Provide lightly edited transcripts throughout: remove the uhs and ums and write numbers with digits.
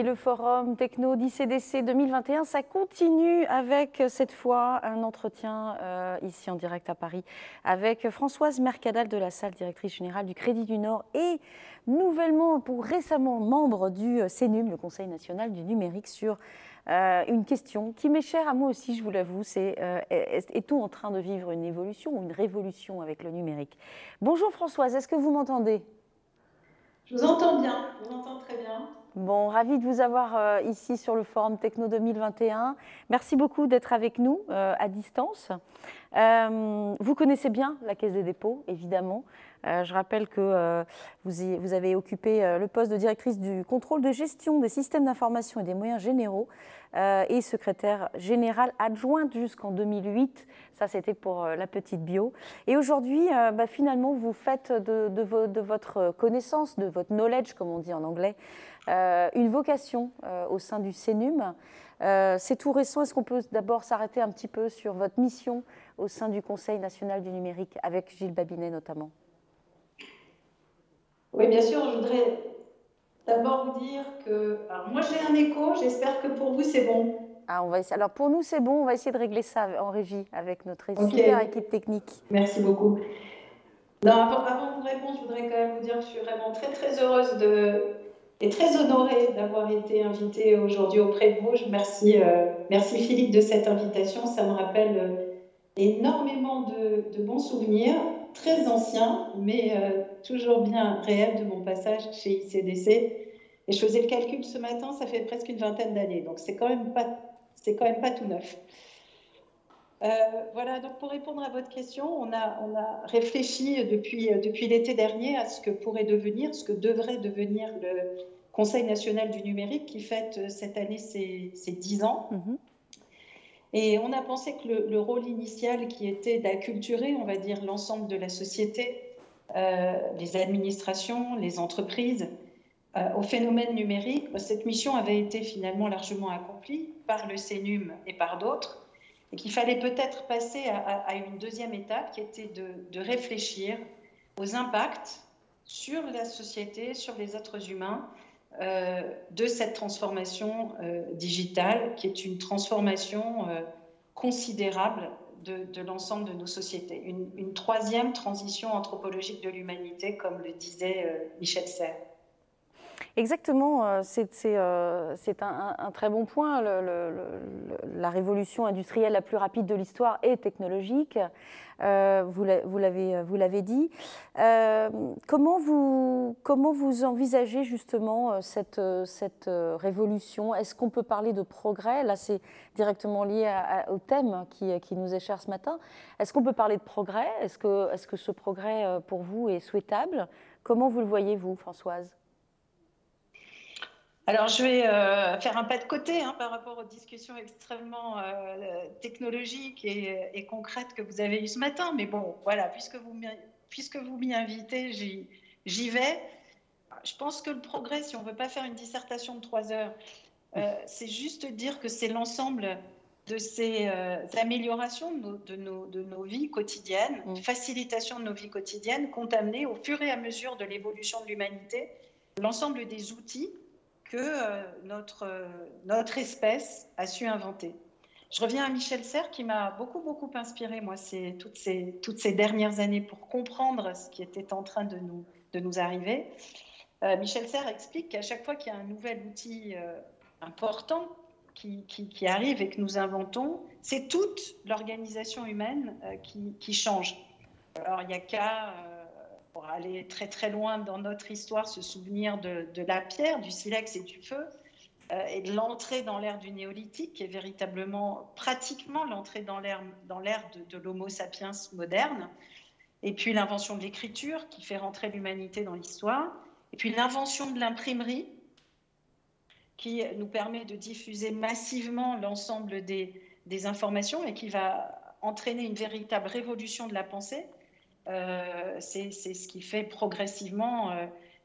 Et le forum Techno d'ICDC 2021, ça continue avec cette fois un entretien ici en direct à Paris avec Françoise Mercadal de la Salle, directrice générale du Crédit du Nord et nouvellement récemment membre du CNUM, le Conseil national du numérique, sur une question qui m'est chère à moi aussi, je vous l'avoue, c'est est-on en train de vivre une évolution ou une révolution avec le numérique? Bonjour Françoise, est-ce que vous m'entendez? Je vous entends bien, je vous entends très bien. Bon, ravi de vous avoir ici sur le Forum Techno 2021. Merci beaucoup d'être avec nous à distance. Vous connaissez bien la Caisse des dépôts, évidemment. Je rappelle que vous avez occupé le poste de directrice du contrôle de gestion des systèmes d'information et des moyens généraux et secrétaire générale adjointe jusqu'en 2008. Ça, c'était pour la petite bio. Et aujourd'hui, finalement, vous faites de votre connaissance, de votre knowledge, comme on dit en anglais, une vocation au sein du CNUM. C'est tout récent. Est-ce qu'on peut d'abord s'arrêter un petit peu sur votre mission au sein du Conseil national du numérique, avec Gilles Babinet notamment? Oui, bien sûr, je voudrais d'abord vous dire que... Alors, moi, j'ai un écho, j'espère que pour vous, c'est bon. Ah, alors pour nous, c'est bon, on va essayer de régler ça en régie avec notre Ok, super équipe technique. merci beaucoup. Non, avant de vous répondre, je voudrais quand même vous dire que je suis vraiment très, très heureuse et très honorée d'avoir été invitée aujourd'hui auprès de vous. Merci Philippe de cette invitation, ça me rappelle énormément de bons souvenirs, très anciens, mais toujours bien réels de mon passage chez ICDC. Et je faisais le calcul ce matin, ça fait presque une vingtaine d'années, donc c'est quand même pas tout neuf. Voilà, donc pour répondre à votre question, on a réfléchi depuis l'été dernier à ce que ce que devrait devenir le Conseil national du numérique qui fête cette année ses 10 ans. Mm-hmm. Et on a pensé que le rôle initial qui était d'acculturer, on va dire, l'ensemble de la société, les administrations, les entreprises, au phénomène numérique, cette mission avait été finalement largement accomplie par le CNUM et par d'autres, et qu'il fallait peut-être passer à une deuxième étape qui était de réfléchir aux impacts sur la société, sur les êtres humains, de cette transformation digitale, qui est une transformation considérable de l'ensemble de nos sociétés. Une troisième transition anthropologique de l'humanité, comme le disait Michel Serres. Exactement, c'est un très bon point. La révolution industrielle la plus rapide de l'histoire est technologique, vous l'avez dit. Comment vous envisagez justement cette révolution? Est-ce qu'on peut parler de progrès? Là, c'est directement lié au thème qui nous est cher ce matin. Est-ce qu'on peut parler de progrès? Est-ce que ce progrès, pour vous, est souhaitable? Comment vous le voyez, vous, Françoise? Alors, je vais faire un pas de côté par rapport aux discussions extrêmement technologiques et concrètes que vous avez eues ce matin. Mais bon, voilà, puisque vous m'y invitez, j'y vais. Je pense que le progrès, si on ne veut pas faire une dissertation de 3 heures, c'est juste dire que c'est l'ensemble de ces améliorations de nos vies quotidiennes, facilitation de nos vies quotidiennes, qu'ont amené au fur et à mesure de l'évolution de l'humanité l'ensemble des outils que notre espèce a su inventer. Je reviens à Michel Serres qui m'a beaucoup inspiré, moi, toutes ces dernières années pour comprendre ce qui était en train de nous arriver. Michel Serres explique qu'à chaque fois qu'il y a un nouvel outil important qui arrive et que nous inventons, c'est toute l'organisation humaine qui change. Alors, il n'y a qu'à... pour aller très loin dans notre histoire, se souvenir de la pierre, du silex et du feu, et de l'entrée dans l'ère du néolithique, qui est véritablement, pratiquement l'entrée dans l'ère de l'homo sapiens moderne, et puis l'invention de l'écriture, qui fait rentrer l'humanité dans l'histoire, et puis l'invention de l'imprimerie, qui nous permet de diffuser massivement l'ensemble des informations et qui va entraîner une véritable révolution de la pensée. C'est ce qui fait progressivement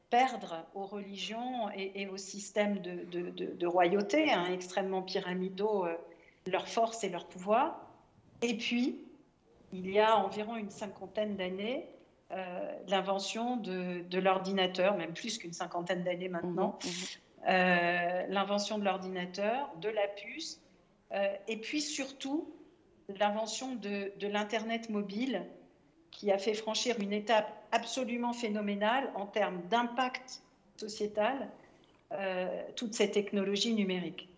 perdre aux religions et aux systèmes de royauté extrêmement pyramidaux leur force et leur pouvoir. Et puis, il y a environ une cinquantaine d'années, l'invention de l'ordinateur, même plus qu'une cinquantaine d'années maintenant, l'invention de l'ordinateur, de la puce, et puis surtout l'invention de l'Internet mobile qui a fait franchir une étape absolument phénoménale en termes d'impact sociétal, toutes ces technologies numériques.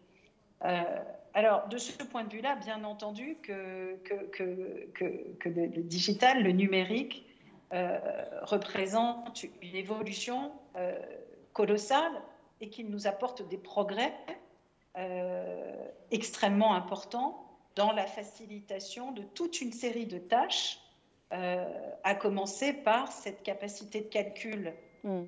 Alors, de ce point de vue-là, bien entendu que le digital, le numérique, représente une évolution colossale et qu'il nous apporte des progrès extrêmement importants dans la facilitation de toute une série de tâches, à commencer par cette capacité de calcul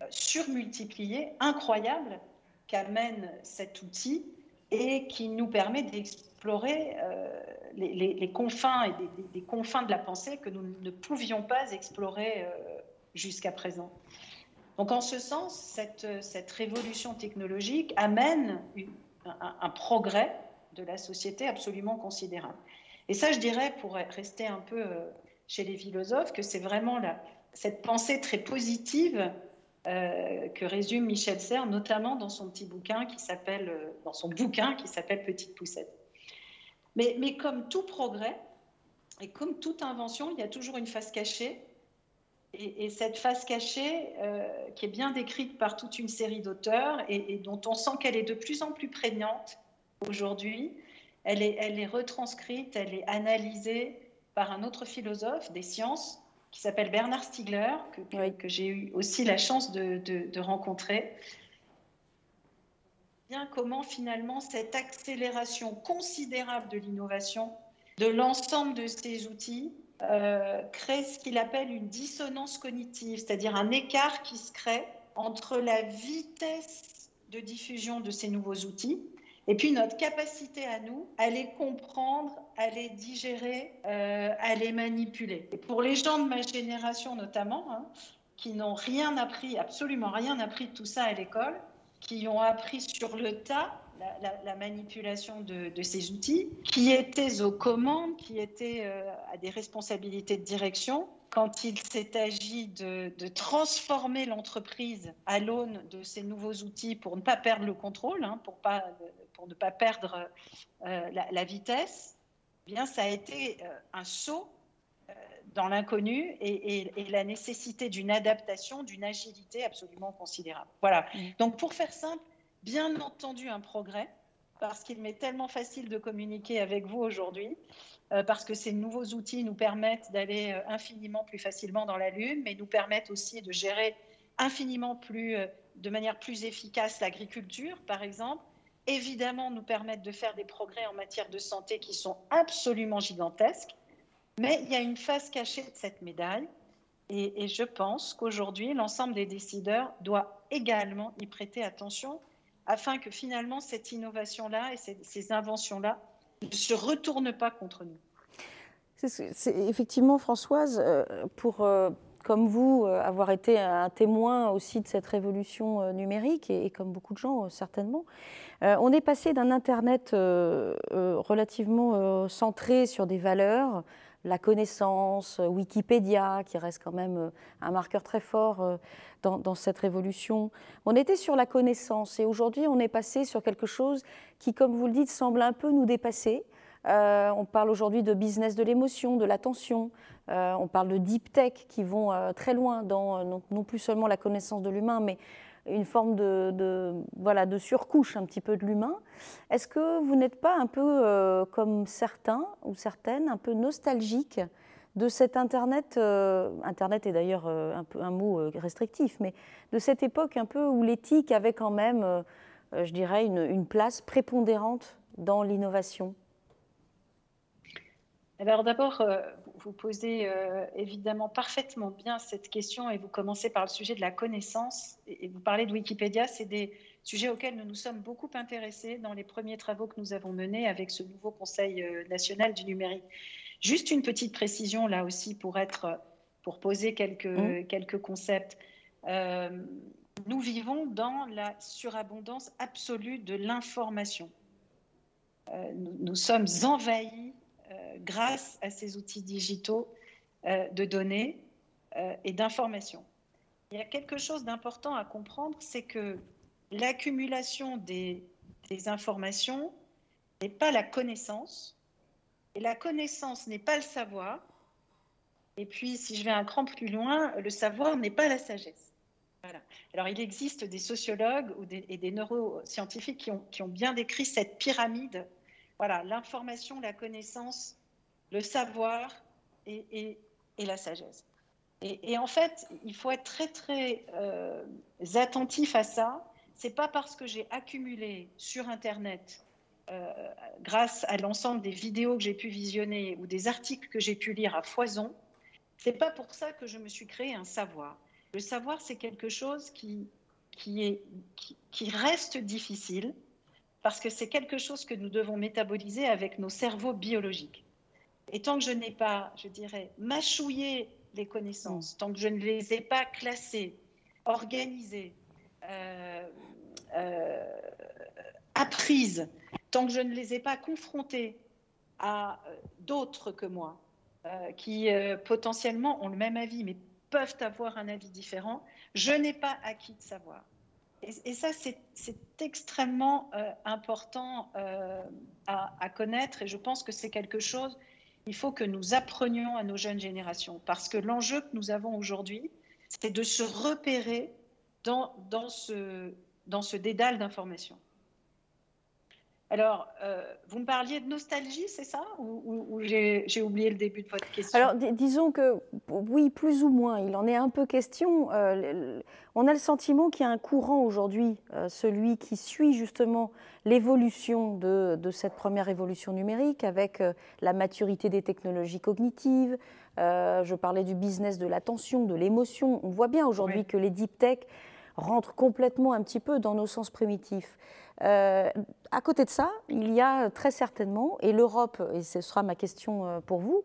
surmultipliée, incroyable, qu'amène cet outil et qui nous permet d'explorer les confins et des confins de la pensée que nous ne pouvions pas explorer jusqu'à présent. Donc en ce sens, cette révolution technologique amène un progrès de la société absolument considérable. Et ça, je dirais, pour rester un peu chez les philosophes, que c'est vraiment cette pensée très positive que résume Michel Serres, notamment dans son petit bouquin qui s'appelle, Petite Poussette. Mais comme tout progrès et comme toute invention, il y a toujours une face cachée. Et cette face cachée, qui est bien décrite par toute une série d'auteurs et dont on sent qu'elle est de plus en plus prégnante aujourd'hui, elle est retranscrite, elle est analysée par un autre philosophe des sciences qui s'appelle Bernard Stiegler, que j'ai eu aussi la chance de rencontrer. Bien comment finalement cette accélération considérable de l'innovation, de l'ensemble de ces outils, crée ce qu'il appelle une dissonance cognitive, c'est-à-dire un écart qui se crée entre la vitesse de diffusion de ces nouveaux outils et puis notre capacité à nous à les comprendre, à les digérer, à les manipuler. Et pour les gens de ma génération notamment, qui n'ont rien appris, absolument rien appris de tout ça à l'école, qui ont appris sur le tas la manipulation de ces outils, qui étaient aux commandes, qui étaient à des responsabilités de direction, quand il s'est agi de transformer l'entreprise à l'aune de ces nouveaux outils pour ne pas perdre le contrôle, pour ne pas perdre la vitesse, eh bien, ça a été un saut dans l'inconnu et la nécessité d'une adaptation, d'une agilité absolument considérable. Voilà. Donc, pour faire simple, bien entendu un progrès, parce qu'il m'est tellement facile de communiquer avec vous aujourd'hui, parce que ces nouveaux outils nous permettent d'aller infiniment plus facilement dans la Lune, mais nous permettent aussi de gérer infiniment de manière plus efficace l'agriculture, par exemple. Évidemment, nous permettent de faire des progrès en matière de santé qui sont absolument gigantesques. Mais il y a une face cachée de cette médaille et je pense qu'aujourd'hui, l'ensemble des décideurs doit également y prêter attention afin que finalement cette innovation-là et ces inventions-là ne se retournent pas contre nous. C'est effectivement, Françoise, comme vous, avoir été un témoin aussi de cette révolution numérique, et comme beaucoup de gens, certainement, on est passé d'un Internet relativement centré sur des valeurs, la connaissance, Wikipédia, qui reste quand même un marqueur très fort dans cette révolution. On était sur la connaissance et aujourd'hui, on est passé sur quelque chose qui, comme vous le dites, semble un peu nous dépasser. On parle aujourd'hui de business de l'émotion, de l'attention. On parle de deep tech qui vont très loin dans non plus seulement la connaissance de l'humain, mais une forme de surcouche un petit peu de l'humain. Est-ce que vous n'êtes pas un peu comme certains ou certaines, un peu nostalgiques de cet Internet, Internet est d'ailleurs un mot restrictif, mais de cette époque un peu où l'éthique avait quand même, je dirais, une place prépondérante dans l'innovation? Alors d'abord, vous posez évidemment parfaitement bien cette question et vous commencez par le sujet de la connaissance et vous parlez de Wikipédia. C'est des sujets auxquels nous nous sommes beaucoup intéressés dans les premiers travaux que nous avons menés avec ce nouveau Conseil national du numérique. Juste une petite précision là aussi pour poser quelques concepts. Nous vivons dans la surabondance absolue de l'information. Nous sommes envahis grâce à ces outils digitaux de données et d'information. Il y a quelque chose d'important à comprendre, c'est que l'accumulation des informations n'est pas la connaissance, et la connaissance n'est pas le savoir, et puis si je vais un cran plus loin, le savoir n'est pas la sagesse. Voilà. Alors il existe des sociologues et des neuroscientifiques qui ont bien décrit cette pyramide. Voilà, l'information, la connaissance, le savoir et la sagesse. Et en fait, il faut être très très attentif à ça. C'est pas parce que j'ai accumulé sur Internet, grâce à l'ensemble des vidéos que j'ai pu visionner ou des articles que j'ai pu lire à foison, c'est pas pour ça que je me suis créé un savoir. Le savoir, c'est quelque chose qui reste difficile parce que c'est quelque chose que nous devons métaboliser avec nos cerveaux biologiques. Et tant que je n'ai pas, je dirais, mâchouillé les connaissances, tant que je ne les ai pas classées, organisées, apprises, tant que je ne les ai pas confrontées à d'autres que moi, qui potentiellement ont le même avis, mais peuvent avoir un avis différent, je n'ai pas acquis de savoir. Et ça, c'est extrêmement important à connaître, et je pense que c'est quelque chose qu'il faut que nous apprenions à nos jeunes générations, parce que l'enjeu que nous avons aujourd'hui, c'est de se repérer dans ce dédale d'informations. Alors, vous me parliez de nostalgie, c'est ça? Ou j'ai oublié le début de votre question? Alors, disons que, oui, plus ou moins, il en est un peu question. On a le sentiment qu'il y a un courant aujourd'hui, celui qui suit justement l'évolution de cette première révolution numérique avec la maturité des technologies cognitives. Je parlais du business de l'attention, de l'émotion. On voit bien aujourd'hui que les deep tech rentrent complètement un petit peu dans nos sens primitifs. À côté de ça, il y a très certainement, et l'Europe, et ce sera ma question pour vous,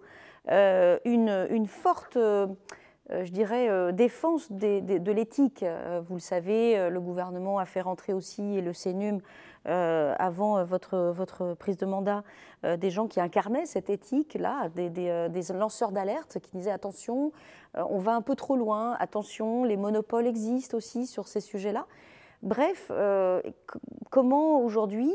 une forte, je dirais, défense de l'éthique. Vous le savez, le gouvernement a fait rentrer aussi, et le CNUM, avant votre prise de mandat, des gens qui incarnaient cette éthique-là, des lanceurs d'alerte qui disaient attention, on va un peu trop loin, attention, les monopoles existent aussi sur ces sujets-là. Bref, comment aujourd'hui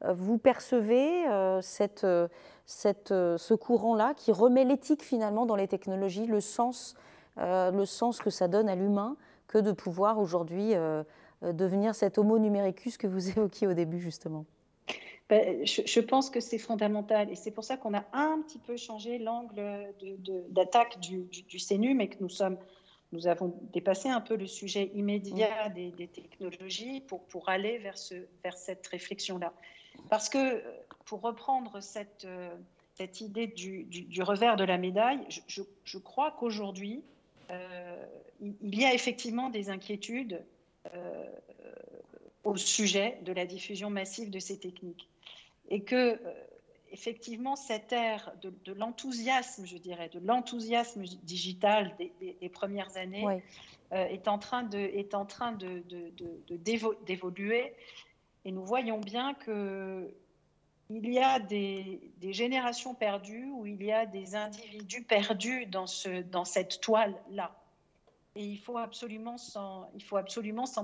vous percevez ce courant-là qui remet l'éthique finalement dans les technologies, le sens que ça donne à l'humain que de pouvoir aujourd'hui devenir cet homo numericus que vous évoquiez au début justement? Je pense que c'est fondamental et c'est pour ça qu'on a un petit peu changé l'angle d'attaque du CNUM et que nous avons dépassé un peu le sujet immédiat des technologies pour aller vers cette réflexion-là. Parce que, pour reprendre cette idée du revers de la médaille, je crois qu'aujourd'hui, il y a effectivement des inquiétudes au sujet de la diffusion massive de ces techniques. Et que, effectivement, cette ère de l'enthousiasme, je dirais, de l'enthousiasme digital des premières années est en train d'évoluer. Et nous voyons bien qu'il y a des générations perdues ou il y a des individus perdus dans cette toile-là. Et il faut absolument s'en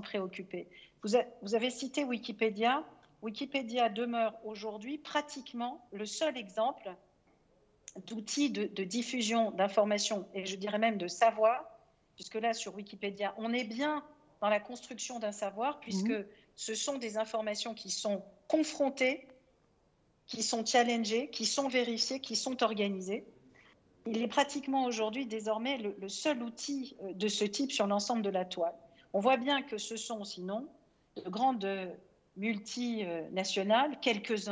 préoccuper. Vous avez cité Wikipédia. Wikipédia demeure aujourd'hui pratiquement le seul exemple d'outil de diffusion d'informations et je dirais même de savoir, puisque là sur Wikipédia, on est bien dans la construction d'un savoir, puisque ce sont des informations qui sont confrontées, qui sont challengées, qui sont vérifiées, qui sont organisées. Il est pratiquement aujourd'hui désormais le seul outil de ce type sur l'ensemble de la toile. On voit bien que ce sont sinon de grandes multinationales, quelques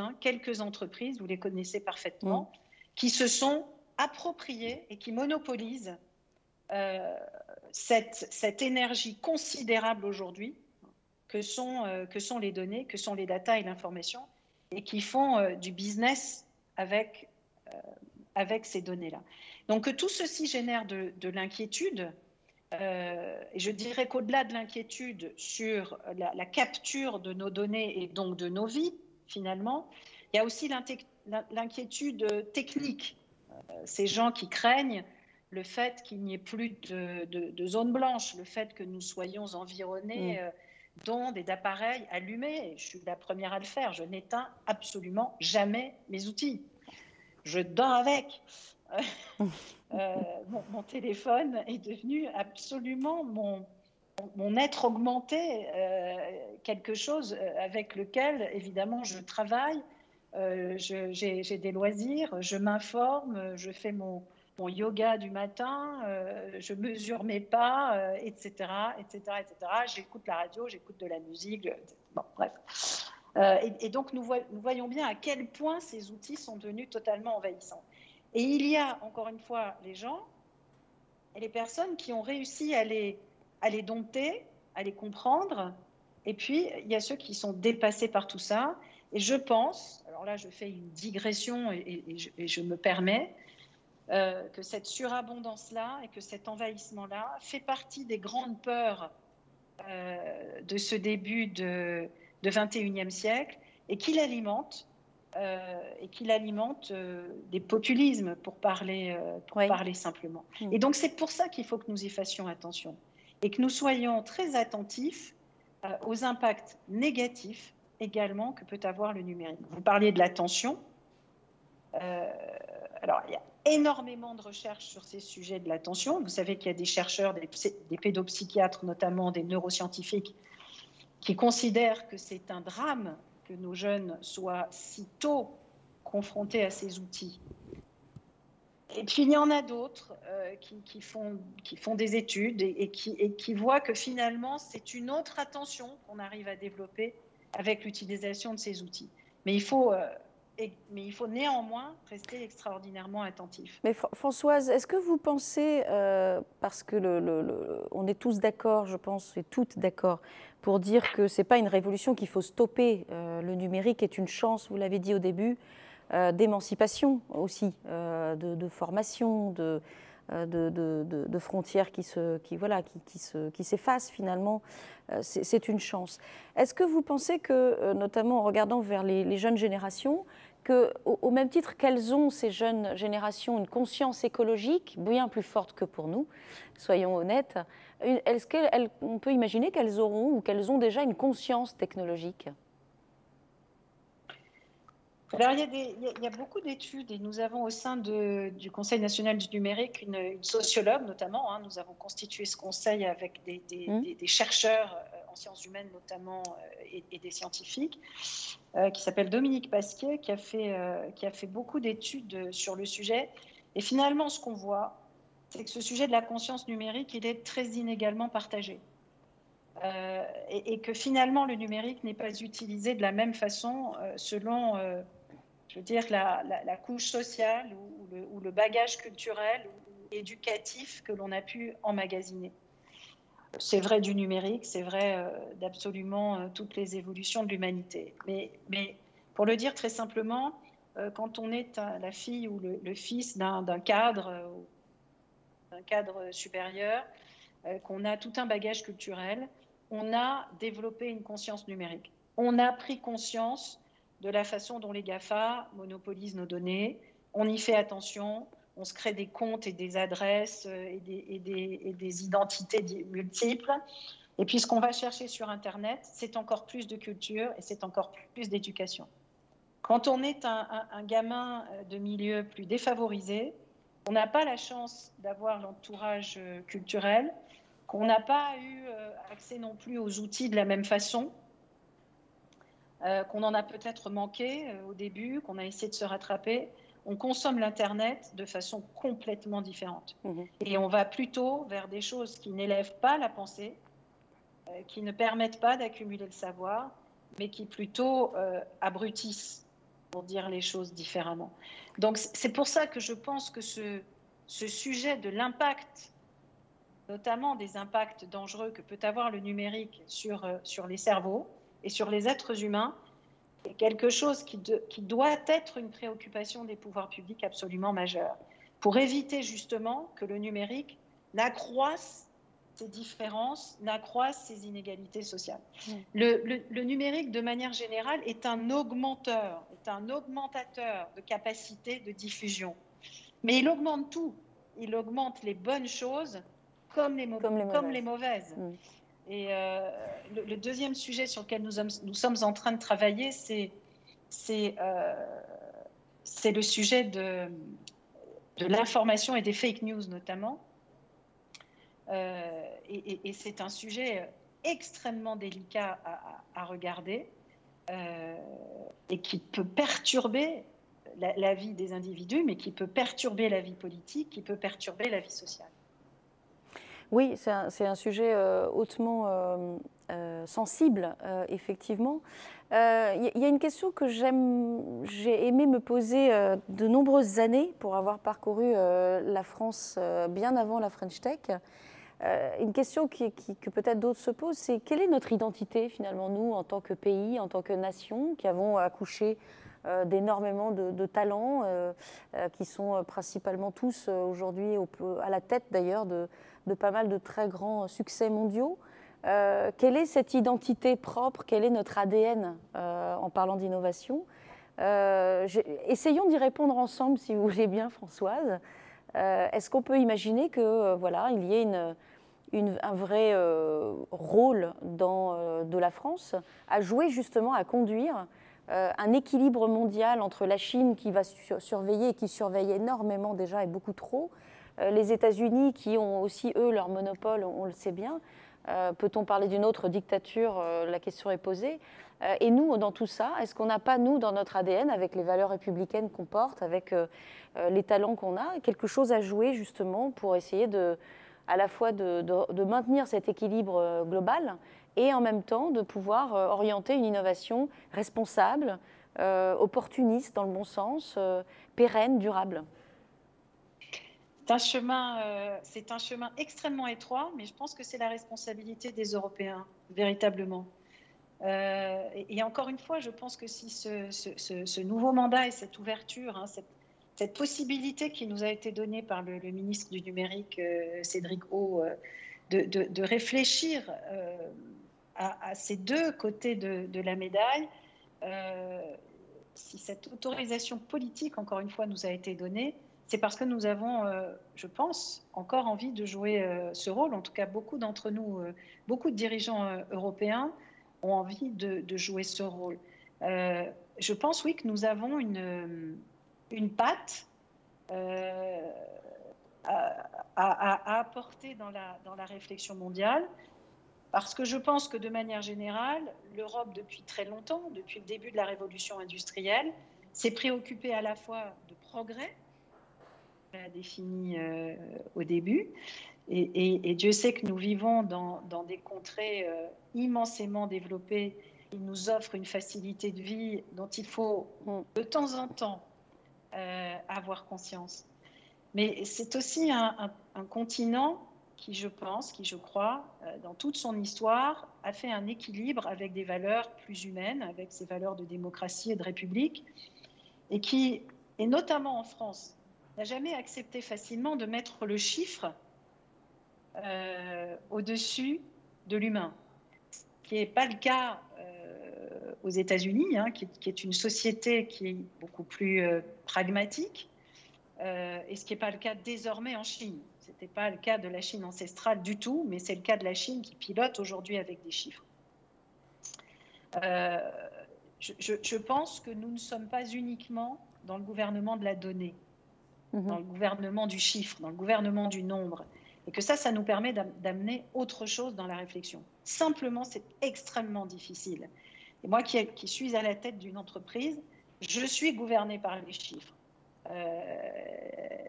entreprises, vous les connaissez parfaitement, qui se sont appropriées et qui monopolisent cette énergie considérable aujourd'hui que sont les données, que sont les data et l'information, et qui font du business avec ces données-là. Donc tout ceci génère de l'inquiétude, et je dirais qu'au-delà de l'inquiétude sur la capture de nos données et donc de nos vies, finalement, il y a aussi l'inquiétude technique. Ces gens qui craignent le fait qu'il n'y ait plus de zone blanche, le fait que nous soyons environnés d'ondes et d'appareils allumés. Je suis la première à le faire. Je n'éteins absolument jamais mes outils. Je dors avec. Mon téléphone est devenu absolument mon être augmenté, quelque chose avec lequel, évidemment, je travaille. J'ai des loisirs, je m'informe, je fais mon yoga du matin, je mesure mes pas, etc., etc., etc. J'écoute la radio, j'écoute de la musique, bon, bref. Et donc, nous voyons bien à quel point ces outils sont devenus totalement envahissants. Et il y a, encore une fois, les gens et les personnes qui ont réussi à les dompter, à les comprendre. Et puis, il y a ceux qui sont dépassés par tout ça. Et je pense, alors là, je fais une digression et je me permets, que cette surabondance-là et que cet envahissement-là fait partie des grandes peurs de ce début de 21e siècle et qu'il alimente des populismes, pour parler simplement. Et donc, c'est pour ça qu'il faut que nous y fassions attention et que nous soyons très attentifs aux impacts négatifs également que peut avoir le numérique. Vous parliez de l'attention. Alors, il y a énormément de recherches sur ces sujets de l'attention. Vous savez qu'il y a des chercheurs, des pédopsychiatres notamment, des neuroscientifiques, qui considèrent que c'est un drame que nos jeunes soient si tôt confrontés à ces outils. Et puis il y en a d'autres qui font des études et qui voient que finalement c'est une autre attention qu'on arrive à développer avec l'utilisation de ces outils. Mais il faut néanmoins rester extraordinairement attentif. Mais Françoise, est-ce que vous pensez, parce que on est tous d'accord, je pense, et toutes d'accord, pour dire que ce n'est pas une révolution qu'il faut stopper, le numérique est une chance, vous l'avez dit au début, d'émancipation aussi, de formation, de frontières qui s'effacent finalement, c'est une chance. Est-ce que vous pensez que, notamment en regardant vers les jeunes générations, qu'au même titre qu'elles ont, ces jeunes générations, une conscience écologique bien plus forte que pour nous, soyons honnêtes, est-ce qu'on peut imaginer qu'elles auront ou qu'elles ont déjà une conscience technologique ? Alors, il y a beaucoup d'études et nous avons au sein du Conseil national du numérique une sociologue notamment. Nous avons constitué ce conseil avec des chercheurs en sciences humaines notamment et des scientifiques qui s'appelle Dominique Pasquier, qui a fait beaucoup d'études sur le sujet. Et finalement, ce qu'on voit, c'est que ce sujet de la conscience numérique, il est très inégalement partagé. Et que finalement, le numérique n'est pas utilisé de la même façon selon... je veux dire, la couche sociale ou le bagage culturel ou éducatif que l'on a pu emmagasiner. C'est vrai du numérique, c'est vrai d'absolument toutes les évolutions de l'humanité. Mais pour le dire très simplement, quand on est la fille ou le fils d'un cadre supérieur, qu'on a tout un bagage culturel, on a développé une conscience numérique. On a pris conscience de la façon dont les GAFA monopolisent nos données. On y fait attention, on se crée des comptes et des adresses et des identités multiples. Et puis ce qu'on va chercher sur Internet, c'est encore plus de culture et c'est encore plus d'éducation. Quand on est un gamin de milieu plus défavorisé, on n'a pas la chance d'avoir l'entourage culturel, qu'on n'a pas eu accès non plus aux outils de la même façon, qu'on en a peut-être manqué au début, qu'on a essayé de se rattraper, on consomme l'Internet de façon complètement différente. Et on va plutôt vers des choses qui n'élèvent pas la pensée, qui ne permettent pas d'accumuler le savoir, mais qui plutôt abrutissent, pour dire les choses différemment. Donc c'est pour ça que je pense que ce sujet de l'impact, notamment des impacts dangereux que peut avoir le numérique sur les cerveaux, et sur les êtres humains, est quelque chose qui doit être une préoccupation des pouvoirs publics absolument majeure, pour éviter justement que le numérique n'accroisse ces différences, n'accroisse ces inégalités sociales. Le numérique, de manière générale, est un augmentateur de capacité de diffusion. Mais il augmente tout. Il augmente les bonnes choses comme les mauvaises. Et le deuxième sujet sur lequel nous sommes en train de travailler, c'est le sujet de l'information et des fake news notamment. Et c'est un sujet extrêmement délicat à regarder et qui peut perturber la vie des individus, mais qui peut perturber la vie politique, qui peut perturber la vie sociale. Oui, c'est un sujet hautement sensible, effectivement. Il y a une question que j'ai aimé me poser de nombreuses années pour avoir parcouru la France bien avant la French Tech. Une question que peut-être d'autres se posent, c'est quelle est notre identité finalement, nous, en tant que pays, en tant que nation, qui avons accouché d'énormément de talents, qui sont principalement tous aujourd'hui à la tête d'ailleurs de pas mal de très grands succès mondiaux. Quelle est cette identité propre? Quel est notre ADN en parlant d'innovation? Essayons d'y répondre ensemble, si vous voulez bien, Françoise. Est-ce qu'on peut imaginer que voilà, il y ait un vrai rôle de la France à jouer justement, à conduire un équilibre mondial entre la Chine qui va surveiller et qui surveille énormément déjà et beaucoup trop, les États-Unis qui ont aussi eux leur monopole, on le sait bien. Peut-on parler d'une autre dictature? La question est posée. Et nous, dans tout ça, est-ce qu'on n'a pas, nous, dans notre ADN, avec les valeurs républicaines qu'on porte, avec les talents qu'on a, quelque chose à jouer justement pour essayer à la fois de maintenir cet équilibre global et en même temps de pouvoir orienter une innovation responsable, opportuniste dans le bon sens, pérenne, durable? C'est un chemin extrêmement étroit, mais je pense que c'est la responsabilité des Européens, véritablement. Et encore une fois, je pense que si ce nouveau mandat et cette ouverture, hein, cette possibilité qui nous a été donnée par le ministre du numérique, Cédric O, de réfléchir à ces deux côtés de la médaille, si cette autorisation politique, encore une fois, nous a été donnée, c'est parce que nous avons, je pense, encore envie de jouer ce rôle. En tout cas, beaucoup d'entre nous, beaucoup de dirigeants européens ont envie de jouer ce rôle. Je pense, oui, que nous avons une patte à apporter dans la réflexion mondiale, parce que je pense que de manière générale, l'Europe, depuis très longtemps, depuis le début de la révolution industrielle, s'est préoccupée à la fois de progrès, a défini au début. Et Dieu sait que nous vivons dans des contrées immensément développées qui nous offrent une facilité de vie dont il faut de temps en temps avoir conscience. Mais c'est aussi un continent qui, je crois, dans toute son histoire, a fait un équilibre avec des valeurs plus humaines, avec ses valeurs de démocratie et de république, et qui, et notamment en France, n'a jamais accepté facilement de mettre le chiffre au-dessus de l'humain, ce qui n'est pas le cas aux États-Unis, hein, qui est une société qui est beaucoup plus pragmatique, et ce qui n'est pas le cas désormais en Chine. Ce n'était pas le cas de la Chine ancestrale du tout, mais c'est le cas de la Chine qui pilote aujourd'hui avec des chiffres. Je pense que nous ne sommes pas uniquement dans le gouvernement de la donnée, dans le gouvernement du chiffre, dans le gouvernement du nombre, et que ça nous permet d'amener autre chose dans la réflexion. Simplement, c'est extrêmement difficile. Et moi qui suis à la tête d'une entreprise, je suis gouvernée par les chiffres.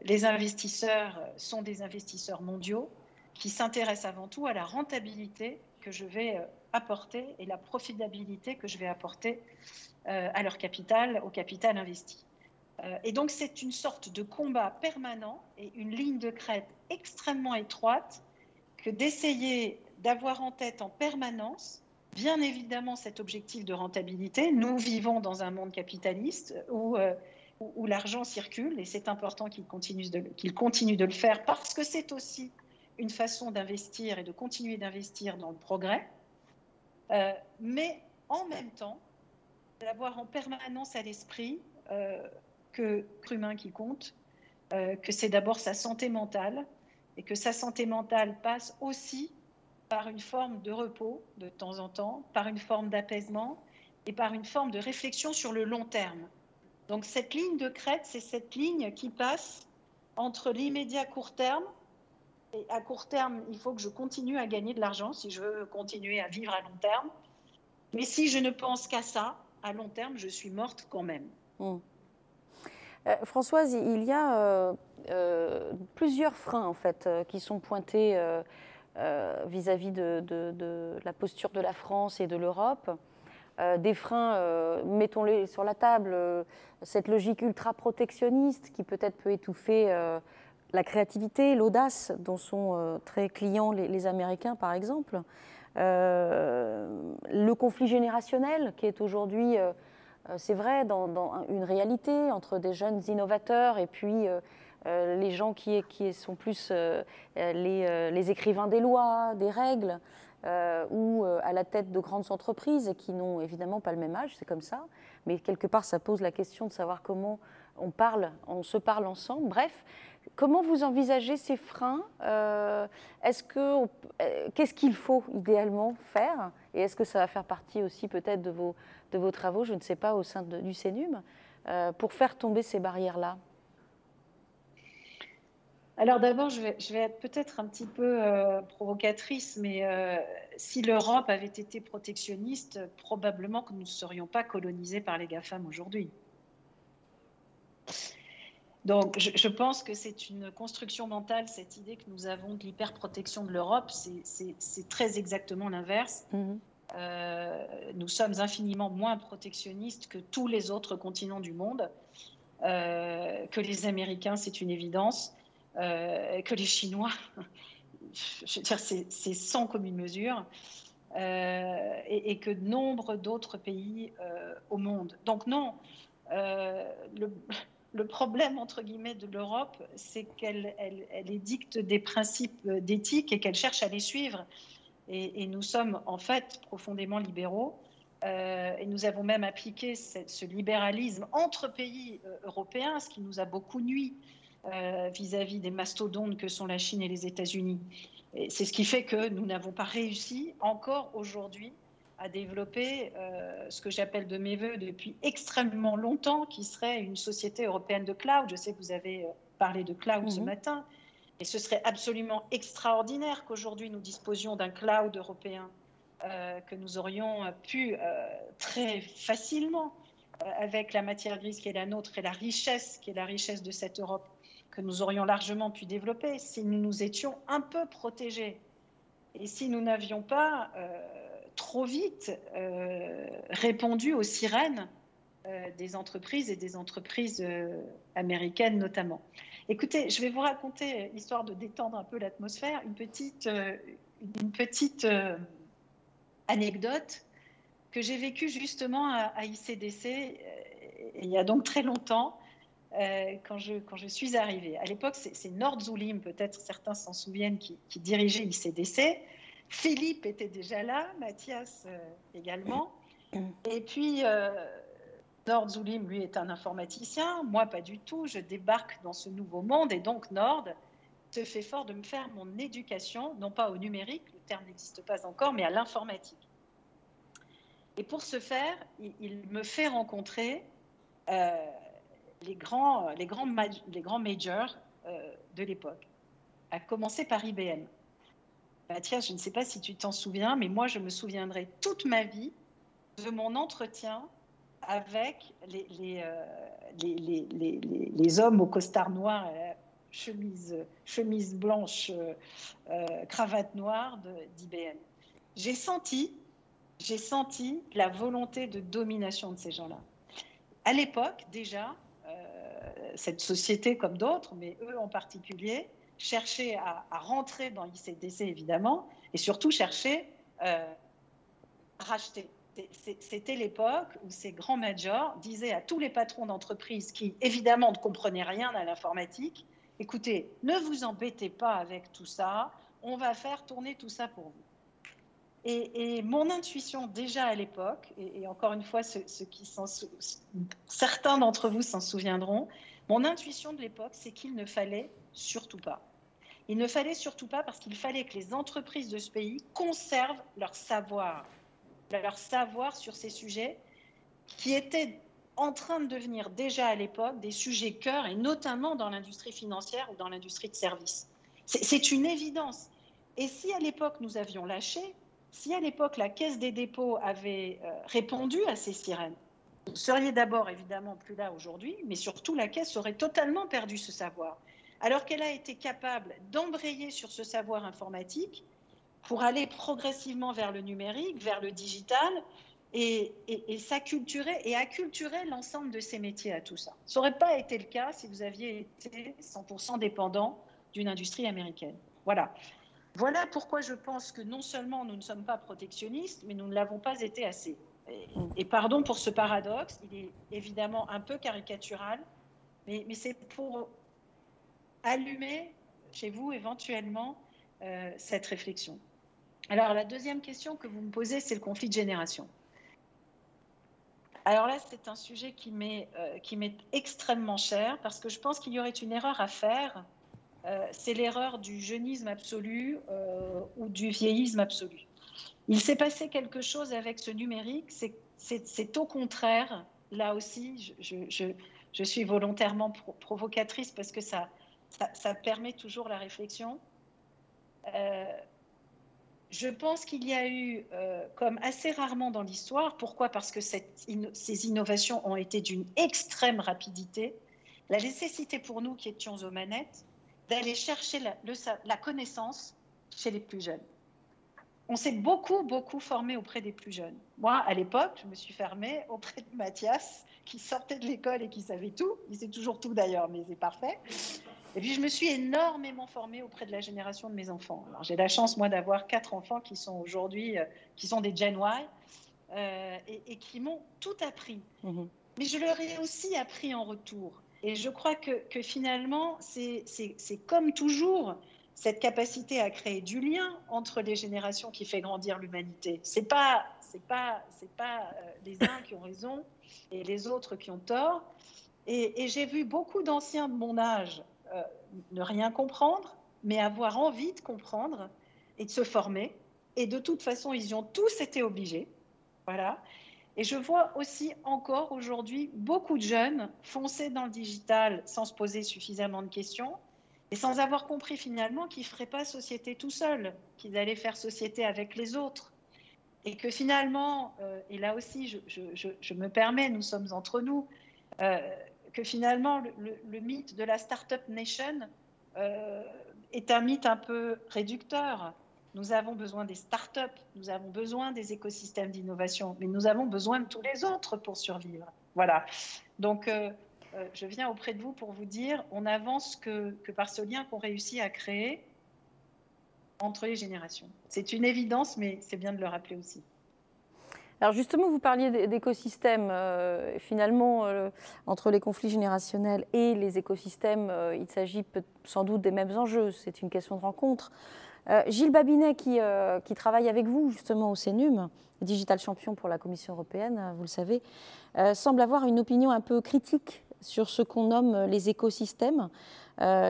Les investisseurs sont des investisseurs mondiaux qui s'intéressent avant tout à la rentabilité que je vais apporter et la profitabilité que je vais apporter à leur capital, au capital investi. Et donc c'est une sorte de combat permanent et une ligne de crête extrêmement étroite que d'essayer d'avoir en tête en permanence, bien évidemment, cet objectif de rentabilité. Nous vivons dans un monde capitaliste où l'argent circule, et c'est important qu'il continue de le faire, parce que c'est aussi une façon d'investir et de continuer d'investir dans le progrès, mais en même temps, d'avoir en permanence à l'esprit que l'humain qui compte, que c'est d'abord sa santé mentale, et que sa santé mentale passe aussi par une forme de repos de temps en temps, par une forme d'apaisement et par une forme de réflexion sur le long terme. Donc cette ligne de crête, c'est cette ligne qui passe entre l'immédiat court terme, et à court terme, il faut que je continue à gagner de l'argent si je veux continuer à vivre à long terme. Mais si je ne pense qu'à ça, à long terme, je suis morte quand même. Françoise, il y a plusieurs freins en fait qui sont pointés vis-à-vis de la posture de la France et de l'Europe. Des freins, mettons-les sur la table, cette logique ultra-protectionniste qui peut-être peut étouffer la créativité, l'audace dont sont très clients les Américains par exemple. Le conflit générationnel qui est aujourd'hui, c'est vrai, dans une réalité entre des jeunes innovateurs et puis les gens qui sont plus les écrivains des lois, des règles, ou à la tête de grandes entreprises et qui n'ont évidemment pas le même âge, c'est comme ça. Mais quelque part, ça pose la question de savoir comment on se parle ensemble. Bref, comment vous envisagez ces freins? Qu'est-ce qu'il faut idéalement faire? Et est-ce que ça va faire partie aussi peut-être de vos travaux, je ne sais pas, au sein du CNUM, pour faire tomber ces barrières-là? Alors d'abord, je vais être peut-être un petit peu provocatrice, mais si l'Europe avait été protectionniste, probablement que nous ne serions pas colonisés par les GAFAM aujourd'hui. Donc je pense que c'est une construction mentale, cette idée que nous avons de l'hyperprotection de l'Europe, c'est très exactement l'inverse. Nous sommes infiniment moins protectionnistes que tous les autres continents du monde, que les Américains, c'est une évidence. Que les Chinois, je veux dire, c'est sans commune mesure, et que nombre d'autres pays au monde. Donc non, le problème, entre guillemets, de l'Europe, c'est qu'elle édicte des principes d'éthique et qu'elle cherche à les suivre. Et nous sommes en fait profondément libéraux. Et nous avons même appliqué ce libéralisme entre pays européens, ce qui nous a beaucoup nui vis-à-vis des mastodontes que sont la Chine et les États-Unis. C'est ce qui fait que nous n'avons pas réussi encore aujourd'hui à développer ce que j'appelle de mes voeux depuis extrêmement longtemps, qui serait une société européenne de cloud. Je sais que vous avez parlé de cloud ce matin, et ce serait absolument extraordinaire qu'aujourd'hui nous disposions d'un cloud européen que nous aurions pu très facilement, avec la matière grise qui est la nôtre et la richesse qui est la richesse de cette Europe, que nous aurions largement pu développer si nous nous étions un peu protégés et si nous n'avions pas trop vite répondu aux sirènes des entreprises et des entreprises américaines notamment. Écoutez, je vais vous raconter, histoire de détendre un peu l'atmosphère, une petite anecdote que j'ai vécue justement à ICDC il y a donc très longtemps. Quand je suis arrivée. À l'époque, c'est Nord Zulim, peut-être certains s'en souviennent, qui dirigeait ICDC. Philippe était déjà là, Mathias également. Et puis, Nord Zulim, lui, est un informaticien. Moi, pas du tout. Je débarque dans ce nouveau monde. Et donc, Nord se fait fort de me faire mon éducation, non pas au numérique, le terme n'existe pas encore, mais à l'informatique. Et pour ce faire, il me fait rencontrer les grands majors de l'époque, à commencer par IBM. Mathias, je ne sais pas si tu t'en souviens, mais moi, je me souviendrai toute ma vie de mon entretien avec les hommes au costard noir, chemise blanche, cravate noire d'IBM. J'ai senti la volonté de domination de ces gens-là. À l'époque, déjà, cette société comme d'autres, mais eux en particulier, cherchaient à rentrer dans l'ICDC évidemment, et surtout cherchaient à racheter. C'était l'époque où ces grands majors disaient à tous les patrons d'entreprises qui évidemment ne comprenaient rien à l'informatique, écoutez, ne vous embêtez pas avec tout ça, on va faire tourner tout ça pour vous. Et mon intuition déjà à l'époque, et encore une fois, certains d'entre vous s'en souviendront, mon intuition de l'époque, c'est qu'il ne fallait surtout pas. Il ne fallait surtout pas, parce qu'il fallait que les entreprises de ce pays conservent leur savoir sur ces sujets qui étaient en train de devenir déjà à l'époque des sujets cœur, et notamment dans l'industrie financière ou dans l'industrie de services. C'est une évidence. Et si à l'époque nous avions lâché, si à l'époque la Caisse des dépôts avait répondu à ces sirènes, vous seriez d'abord évidemment plus là aujourd'hui, mais surtout la Caisse aurait totalement perdu ce savoir. Alors qu'elle a été capable d'embrayer sur ce savoir informatique pour aller progressivement vers le numérique, vers le digital, et s'acculturer et acculturer l'ensemble de ces métiers à tout ça. Ça n'aurait pas été le cas si vous aviez été 100% dépendant d'une industrie américaine. Voilà. Voilà pourquoi je pense que non seulement nous ne sommes pas protectionnistes, mais nous ne l'avons pas été assez. Et pardon pour ce paradoxe, il est évidemment un peu caricatural, mais c'est pour allumer chez vous éventuellement cette réflexion. Alors la deuxième question que vous me posez, c'est le conflit de génération. Alors là, c'est un sujet qui m'est extrêmement cher, parce que je pense qu'il y aurait une erreur à faire, c'est l'erreur du jeunisme absolu ou du vieillisme absolu. Il s'est passé quelque chose avec ce numérique, c'est au contraire, là aussi, je suis volontairement provocatrice parce que ça permet toujours la réflexion. Je pense qu'il y a eu, comme assez rarement dans l'histoire, pourquoi ? Parce que ces innovations ont été d'une extrême rapidité, la nécessité pour nous qui étions aux manettes d'aller chercher la connaissance chez les plus jeunes. On s'est beaucoup formé auprès des plus jeunes. Moi, à l'époque, je me suis formée auprès de Mathias, qui sortait de l'école et qui savait tout. Il sait toujours tout d'ailleurs, mais c'est parfait. Et puis, je me suis énormément formée auprès de la génération de mes enfants. Alors, j'ai la chance, moi, d'avoir 4 enfants qui sont aujourd'hui, qui sont des Gen Y, et qui m'ont tout appris. Mmh. Mais je leur ai aussi appris en retour. Et je crois que finalement, c'est comme toujours cette capacité à créer du lien entre les générations qui fait grandir l'humanité. C'est pas les uns qui ont raison et les autres qui ont tort. Et j'ai vu beaucoup d'anciens de mon âge ne rien comprendre, mais avoir envie de comprendre et de se former. Et de toute façon, ils y ont tous été obligés. Voilà. Et je vois aussi encore aujourd'hui beaucoup de jeunes foncer dans le digital sans se poser suffisamment de questions et sans avoir compris finalement qu'ils ne feraient pas société tout seuls, qu'ils allaient faire société avec les autres. Et que finalement, et là aussi je me permets, nous sommes entre nous, que finalement le mythe de la Startup Nation est un mythe un peu réducteur. Nous avons besoin des startups, nous avons besoin des écosystèmes d'innovation, mais nous avons besoin de tous les autres pour survivre. Voilà. Donc, je viens auprès de vous pour vous dire, on n'avance que par ce lien qu'on réussit à créer entre les générations. C'est une évidence, mais c'est bien de le rappeler aussi. Alors justement, vous parliez d'écosystèmes. Finalement, entre les conflits générationnels et les écosystèmes, il s'agit sans doute des mêmes enjeux. C'est une question de rencontre. Gilles Babinet, qui travaille avec vous justement au CNUM, Digital Champion pour la Commission européenne, vous le savez, semble avoir une opinion un peu critique sur ce qu'on nomme les écosystèmes,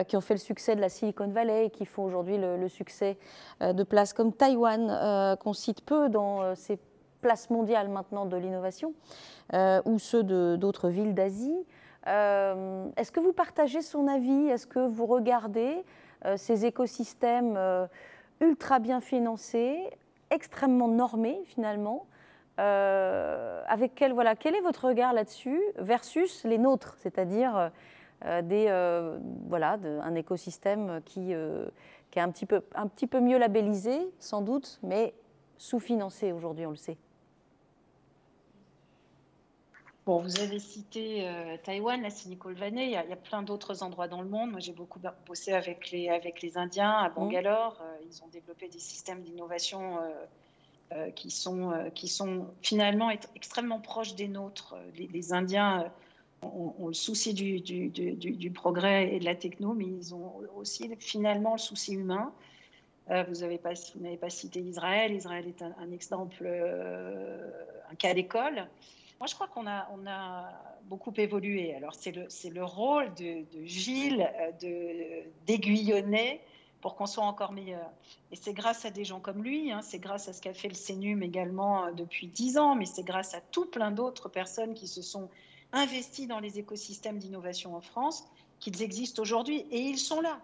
qui ont fait le succès de la Silicon Valley et qui font aujourd'hui le succès de places comme Taïwan, qu'on cite peu dans ces places mondiales maintenant de l'innovation, ou ceux d'autres villes d'Asie. Est-ce que vous partagez son avis ? Est-ce que vous regardez ces écosystèmes ultra bien financés, extrêmement normés finalement, quel est votre regard là-dessus versus les nôtres, c'est-à-dire un écosystème qui est un petit peu mieux labellisé sans doute, mais sous-financé aujourd'hui, on le sait. Bon, vous avez cité Taïwan, la Silicon Valley, il y a plein d'autres endroits dans le monde. Moi, j'ai beaucoup bossé avec les Indiens à Bangalore. Ils ont développé des systèmes d'innovation qui sont finalement extrêmement proches des nôtres. Les Indiens ont le souci du progrès et de la techno, mais ils ont aussi finalement le souci humain. Vous n'avez pas cité Israël. Israël est un exemple, un cas d'école. Moi, je crois qu'on a beaucoup évolué. Alors, c'est le rôle de Gilles d'aiguillonner pour qu'on soit encore meilleur. Et c'est grâce à des gens comme lui, hein, c'est grâce à ce qu'a fait le CNUM également depuis 10 ans, mais c'est grâce à tout plein d'autres personnes qui se sont investies dans les écosystèmes d'innovation en France qu'ils existent aujourd'hui. Et ils sont là.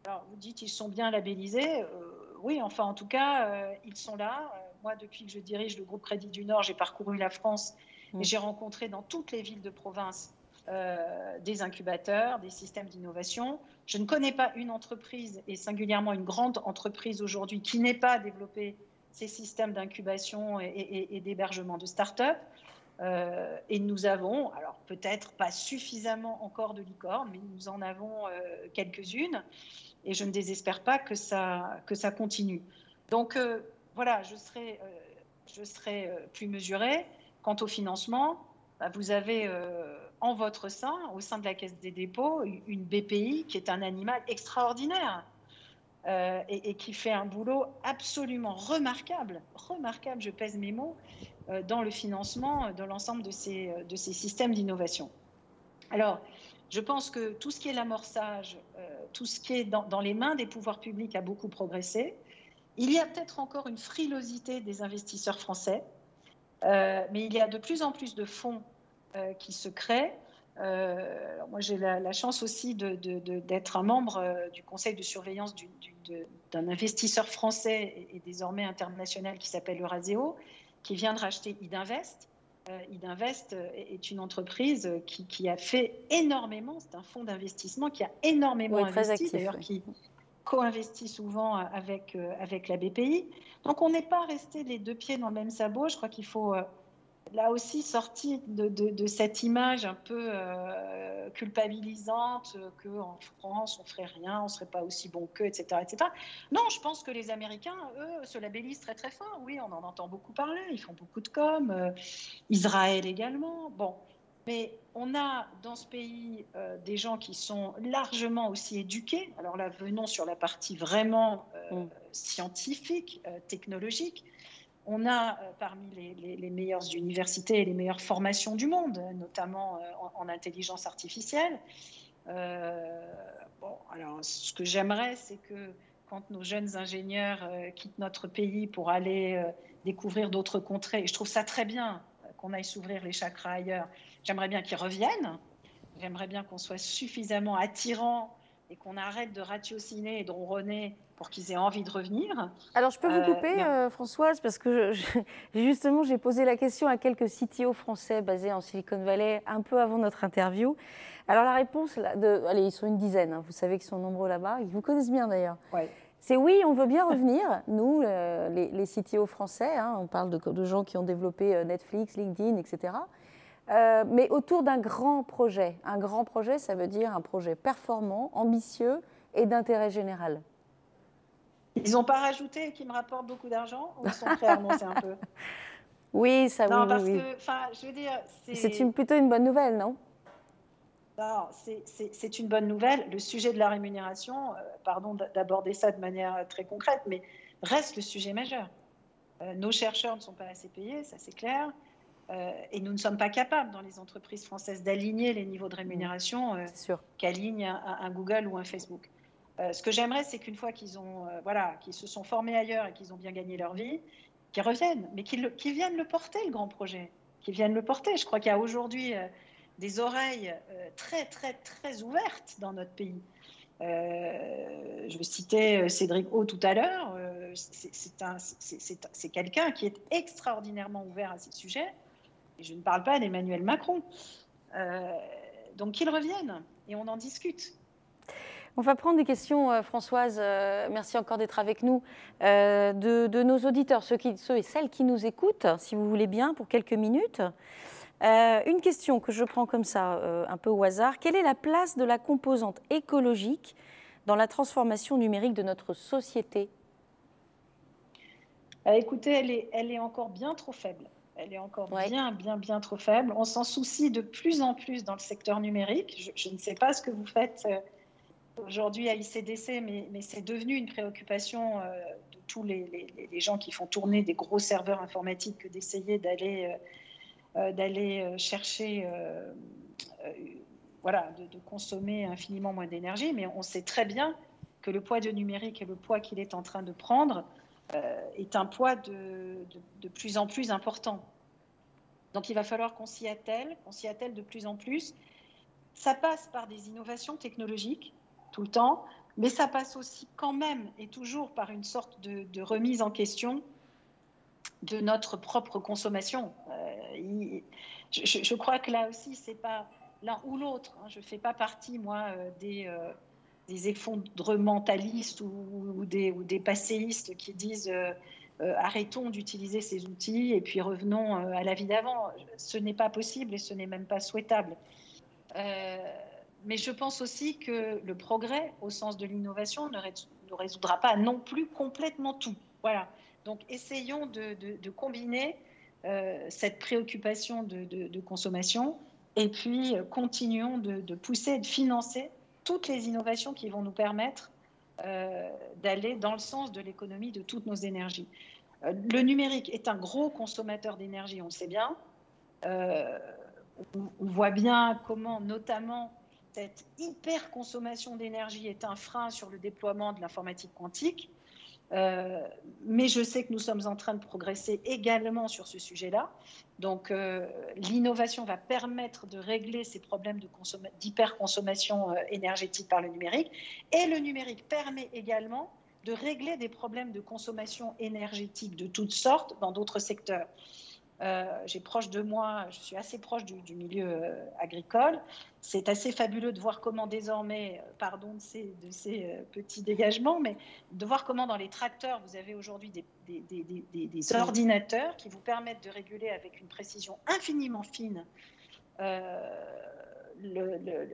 Alors, vous dites, ils sont bien labellisés. Oui, enfin, en tout cas, ils sont là. Moi, depuis que je dirige le groupe Crédit du Nord, j'ai parcouru la France et j'ai rencontré dans toutes les villes de province des incubateurs, des systèmes d'innovation. Je ne connais pas une entreprise, et singulièrement une grande entreprise aujourd'hui, qui n'ait pas développé ces systèmes d'incubation et d'hébergement de start-up. Et nous avons, alors peut-être pas suffisamment encore de licornes, mais nous en avons quelques-unes. Et je ne désespère pas que ça continue. Donc voilà, je serai plus mesurée. Quant au financement, vous avez en votre sein, au sein de la Caisse des dépôts, une BPI qui est un animal extraordinaire et qui fait un boulot absolument remarquable, je pèse mes mots, dans le financement de l'ensemble de ces systèmes d'innovation. Alors, je pense que tout ce qui est l'amorçage, tout ce qui est dans les mains des pouvoirs publics a beaucoup progressé. Il y a peut-être encore une frilosité des investisseurs français, mais il y a de plus en plus de fonds qui se créent. Moi, j'ai la chance aussi d'être un membre du conseil de surveillance d'un investisseur français et désormais international qui s'appelle Euraseo, qui vient de racheter Idinvest. Idinvest est une entreprise qui a fait énormément, c'est un fonds d'investissement qui a énormément investi, d'ailleurs qui co-investit souvent avec la BPI. Donc on n'est pas resté les deux pieds dans le même sabot. Je crois qu'il faut là aussi sortir de cette image un peu culpabilisante qu'en France on ferait rien, on serait pas aussi bon qu'eux, etc., etc. Non, je pense que les Américains, eux, se labellisent très très fort. Oui, on en entend beaucoup parler, ils font beaucoup de com, Israël également. Bon, mais on a dans ce pays des gens qui sont largement aussi éduqués. Alors là, venons sur la partie vraiment scientifique, technologique. On a parmi les meilleures universités et les meilleures formations du monde, notamment en intelligence artificielle. Bon, alors, ce que j'aimerais, c'est que quand nos jeunes ingénieurs quittent notre pays pour aller découvrir d'autres contrées, et je trouve ça très bien qu'on aille s'ouvrir les chakras ailleurs, j'aimerais bien qu'ils reviennent. J'aimerais bien qu'on soit suffisamment attirant et qu'on arrête de ratiociner et de ronronner pour qu'ils aient envie de revenir. Alors, je peux vous couper, Françoise, parce que justement, j'ai posé la question à quelques CTO français basés en Silicon Valley un peu avant notre interview. Alors, la réponse, allez, ils sont une dizaine, hein, vous savez qu'ils sont nombreux là-bas, ils vous connaissent bien d'ailleurs. Ouais. C'est oui, on veut bien revenir, nous, les CTO français, hein, on parle de gens qui ont développé Netflix, LinkedIn, etc. Mais autour d'un grand projet. Un grand projet, ça veut dire un projet performant, ambitieux et d'intérêt général. Ils n'ont pas rajouté qu'ils me rapportent beaucoup d'argent ou ils sont prêts à renoncer un peu? Oui, ça non, oui. Parce oui. que, je veux dire, c'est plutôt une bonne nouvelle, non? Non, c'est une bonne nouvelle. Le sujet de la rémunération, pardon d'aborder ça de manière très concrète, mais reste le sujet majeur. Nos chercheurs ne sont pas assez payés, ça c'est clair. Et nous ne sommes pas capables dans les entreprises françaises d'aligner les niveaux de rémunération qu'aligne un Google ou un Facebook. Ce que j'aimerais, c'est qu'une fois qu'ils se sont formés ailleurs et qu'ils ont bien gagné leur vie, qu'ils reviennent, mais qu'ils viennent le porter, le grand projet, qu'ils viennent le porter. Je crois qu'il y a aujourd'hui des oreilles très, très, très ouvertes dans notre pays. Je citais Cédric O tout à l'heure. C'est quelqu'un qui est extraordinairement ouvert à ces sujets. Et je ne parle pas d'Emmanuel Macron. Donc qu'ils reviennent et on en discute. On va prendre des questions, Françoise, merci encore d'être avec nous, de nos auditeurs, ceux et celles qui nous écoutent, si vous voulez bien, pour quelques minutes. Une question que je prends comme ça, un peu au hasard. Quelle est la place de la composante écologique dans la transformation numérique de notre société? Écoutez, elle est encore bien trop faible. Elle est encore bien trop faible. On s'en soucie de plus en plus dans le secteur numérique. Je ne sais pas ce que vous faites aujourd'hui à ICDC, mais c'est devenu une préoccupation de tous les gens qui font tourner des gros serveurs informatiques que d'essayer d'aller chercher, de consommer infiniment moins d'énergie. Mais on sait très bien que le poids du numérique et le poids qu'il est en train de prendre est un poids de plus en plus important. Donc il va falloir qu'on s'y attelle de plus en plus. Ça passe par des innovations technologiques tout le temps, mais ça passe aussi quand même et toujours par une sorte de remise en question de notre propre consommation. Je crois que là aussi, c'est pas l'un ou l'autre. Je ne fais pas partie, moi, des effondrementalistes ou des passéistes qui disent arrêtons d'utiliser ces outils et puis revenons à la vie d'avant. Ce n'est pas possible et ce n'est même pas souhaitable. Mais je pense aussi que le progrès, au sens de l'innovation, ne résoudra pas non plus complètement tout. Voilà. Donc, essayons de combiner cette préoccupation de consommation et puis continuons de pousser et de financer toutes les innovations qui vont nous permettre d'aller dans le sens de l'économie de toutes nos énergies. Le numérique est un gros consommateur d'énergie, on le sait bien. On voit bien comment, notamment, cette hyper-consommation d'énergie est un frein sur le déploiement de l'informatique quantique. Mais je sais que nous sommes en train de progresser également sur ce sujet-là. Donc, l'innovation va permettre de régler ces problèmes d'hyperconsommation énergétique par le numérique. Et le numérique permet également de régler des problèmes de consommation énergétique de toutes sortes dans d'autres secteurs. J'ai proche de moi, je suis assez proche du milieu agricole. C'est assez fabuleux de voir comment désormais, pardon de ces petits dégagements, mais de voir comment dans les tracteurs, vous avez aujourd'hui des ordinateurs qui vous permettent de réguler avec une précision infiniment fine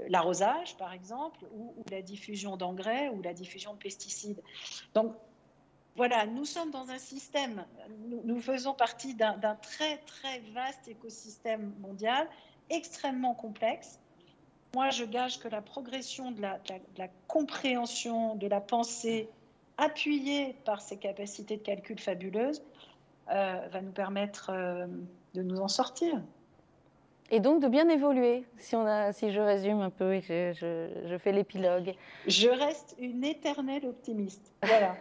l'arrosage, par exemple, ou la diffusion d'engrais ou la diffusion de pesticides. Donc, voilà, nous sommes dans un système, nous faisons partie d'un très, très vaste écosystème mondial, extrêmement complexe. Moi, je gage que la progression de la compréhension, de la pensée, appuyée par ces capacités de calcul fabuleuses, va nous permettre de nous en sortir. Et donc de bien évoluer, si je résume un peu et que je fais l'épilogue. Je reste une éternelle optimiste, voilà.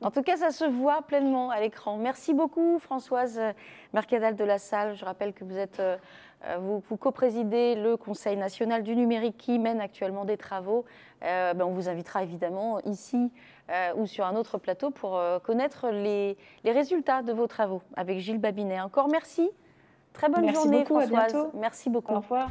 En tout cas, ça se voit pleinement à l'écran. Merci beaucoup, Françoise Mercadal de la Salle. Je rappelle que vous co-présidez le Conseil national du numérique qui mène actuellement des travaux. On vous invitera évidemment ici ou sur un autre plateau pour connaître les résultats de vos travaux avec Gilles Babinet. Encore merci. Très bonne journée, beaucoup, Françoise. à bientôt. Merci beaucoup. Au revoir.